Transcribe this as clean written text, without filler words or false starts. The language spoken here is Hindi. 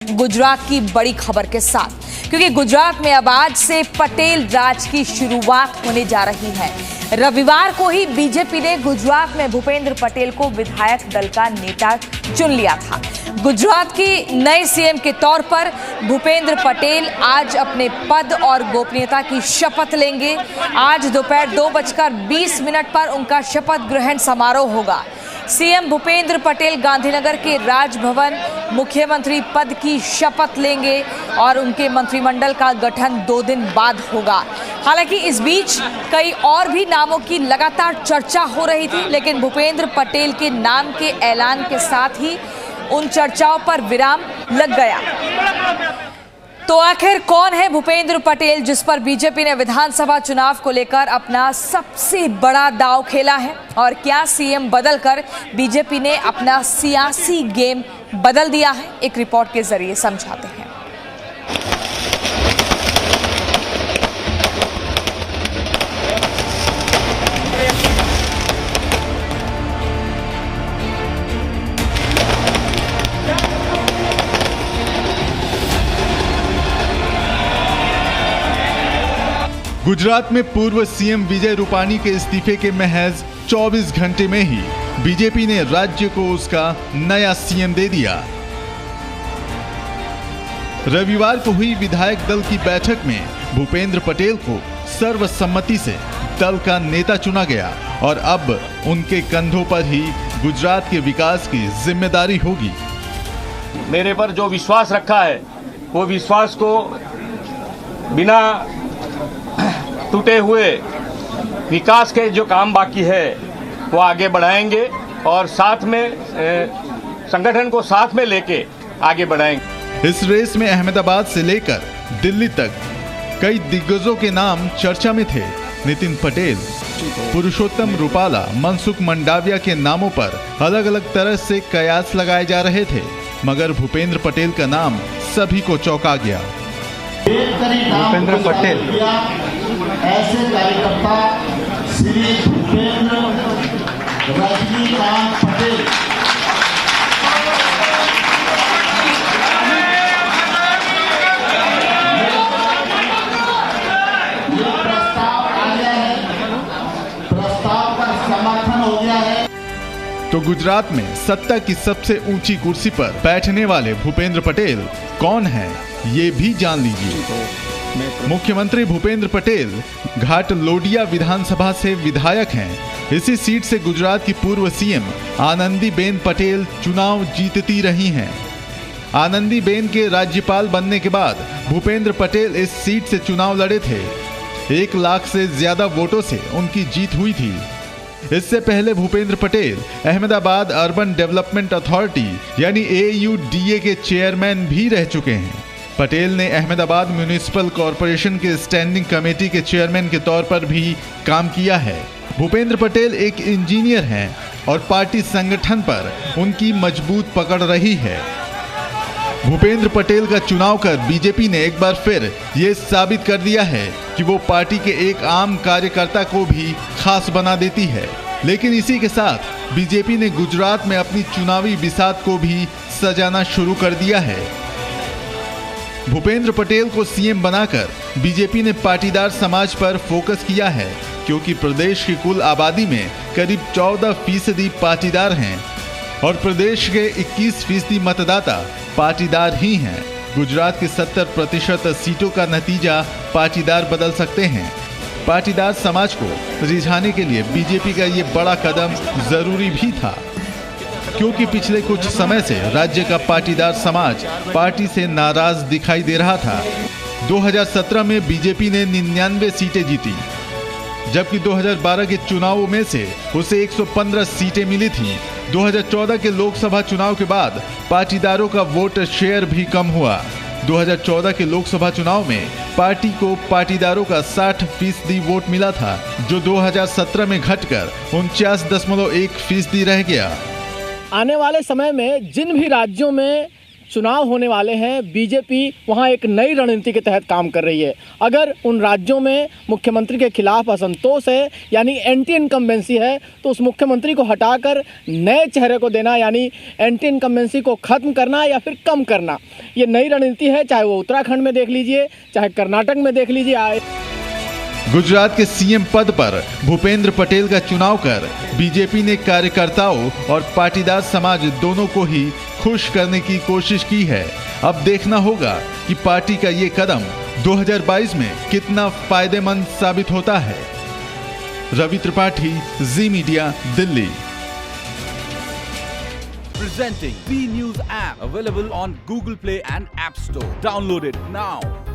गुजरात की बड़ी खबर के साथ, क्योंकि गुजरात में अब आज से पटेल राज की शुरुआत होने जा रही है। रविवार को ही बीजेपी ने गुजरात में भूपेंद्र पटेल को विधायक दल का नेता चुन लिया था। गुजरात की नए सीएम के तौर पर भूपेंद्र पटेल आज अपने पद और गोपनीयता की शपथ लेंगे। आज दोपहर 2:20 पर उनका शपथ ग्रहण समारोह होगा। सीएम भूपेंद्र पटेल गांधीनगर के राजभवन मुख्यमंत्री पद की शपथ लेंगे और उनके मंत्रिमंडल का गठन 2 दिन बाद होगा। हालांकि इस बीच कई और भी नामों की लगातार चर्चा हो रही थी, लेकिन भूपेंद्र पटेल के नाम के ऐलान के साथ ही उन चर्चाओं पर विराम लग गया। तो आखिर कौन है भूपेंद्र पटेल, जिस पर बीजेपी ने विधानसभा चुनाव को लेकर अपना सबसे बड़ा दांव खेला है, और क्या सीएम बदलकर बीजेपी ने अपना सियासी गेम बदल दिया है? एक रिपोर्ट के जरिए समझाते हैं। गुजरात में पूर्व सीएम विजय रूपाणी के इस्तीफे के महज 24 घंटे में ही बीजेपी ने राज्य को उसका नया सीएम दे दिया। रविवार को हुई विधायक दल की बैठक में भूपेंद्र पटेल को सर्वसम्मति से दल का नेता चुना गया और अब उनके कंधों पर ही गुजरात के विकास की जिम्मेदारी होगी। मेरे पर जो विश्वास रखा है, वो विश्वास को बिना टूटे हुए विकास के जो काम बाकी है वो आगे बढ़ाएंगे और साथ में संगठन को साथ में लेके आगे बढ़ाएंगे। इस रेस में अहमदाबाद से लेकर दिल्ली तक कई दिग्गजों के नाम चर्चा में थे। नितिन पटेल, पुरुषोत्तम रूपाला, मनसुख मंडाविया के नामों पर अलग अलग तरह से कयास लगाए जा रहे थे, मगर भूपेंद्र पटेल का नाम सभी को चौंका गया। भूपेंद्र पटेल ऐसे कार्यकर्ता श्री भूपेंद्र रजनीकांत पटेल ये प्रस्ताव आ गया है, प्रस्ताव का समर्थन हो गया है। तो गुजरात में सत्ता की सबसे ऊंची कुर्सी पर बैठने वाले भूपेंद्र पटेल कौन हैं, ये भी जान लीजिए। मुख्यमंत्री भूपेंद्र पटेल घाट लोडिया विधानसभा से विधायक हैं। इसी सीट से गुजरात की पूर्व सीएम आनंदीबेन पटेल चुनाव जीतती रही हैं। आनंदीबेन के राज्यपाल बनने के बाद भूपेंद्र पटेल इस सीट से चुनाव लड़े थे। 1 लाख से ज्यादा वोटों से उनकी जीत हुई थी। इससे पहले Bhupendra Patel Ahmedabad urban development authority यानी AUDA के चेयरमैन भी रह चुके हैं। पटेल ने अहमदाबाद म्युनिसिपल कॉरपोरेशन के स्टैंडिंग कमेटी के चेयरमैन के तौर पर भी काम किया है। भूपेंद्र पटेल एक इंजीनियर हैं और पार्टी संगठन पर उनकी मजबूत पकड़ रही है। भूपेंद्र पटेल का चुनाव कर बीजेपी ने एक बार फिर ये साबित कर दिया है कि वो पार्टी के एक आम कार्यकर्ता को भी खास बना देती है। लेकिन इसी के साथ बीजेपी ने गुजरात में अपनी चुनावी बिसात को भी सजाना शुरू कर दिया है। भूपेंद्र पटेल को सीएम बनाकर बीजेपी ने पाटीदार समाज पर फोकस किया है, क्योंकि प्रदेश की कुल आबादी में करीब 14% पाटीदार हैं और प्रदेश के 21% मतदाता पाटीदार ही हैं। गुजरात की 70% सीटों का नतीजा पाटीदार बदल सकते हैं। पाटीदार समाज को रिझाने के लिए बीजेपी का ये बड़ा कदम जरूरी भी था, क्योंकि पिछले कुछ समय से राज्य का पाटीदार समाज पार्टी से नाराज दिखाई दे रहा था। 2017 में बीजेपी ने 99 सीटें जीती, जबकि 2012 के चुनावों में से उसे 115 सीटें मिली थीं। 2014 के लोकसभा चुनाव के बाद पाटीदारों का वोट शेयर भी कम हुआ। 2014 के लोकसभा चुनाव में पार्टी को पाटीदारों का 60% वोट मिला था, जो 2017 में घटकर 49.1% रह गया। आने वाले समय में जिन भी राज्यों में चुनाव होने वाले हैं, बीजेपी वहां एक नई रणनीति के तहत काम कर रही है। अगर उन राज्यों में मुख्यमंत्री के खिलाफ असंतोष है यानी एंटी इनकम्बेंसी है, तो उस मुख्यमंत्री को हटाकर नए चेहरे को देना यानी एंटी इनकम्बेंसी को खत्म करना या फिर कम करना, ये नई रणनीति है। चाहे वो उत्तराखंड में देख लीजिए, चाहे कर्नाटक में देख लीजिए। गुजरात के सीएम पद पर भूपेंद्र पटेल का चुनाव कर बीजेपी ने कार्यकर्ताओं और पाटीदार समाज दोनों को ही खुश करने की कोशिश की है। अब देखना होगा कि पार्टी का ये कदम 2022 में कितना फायदेमंद साबित होता है। Ravi Tripathi, Zee media, Delhi. Presenting B News app available on Google Play and App Store. Download it now.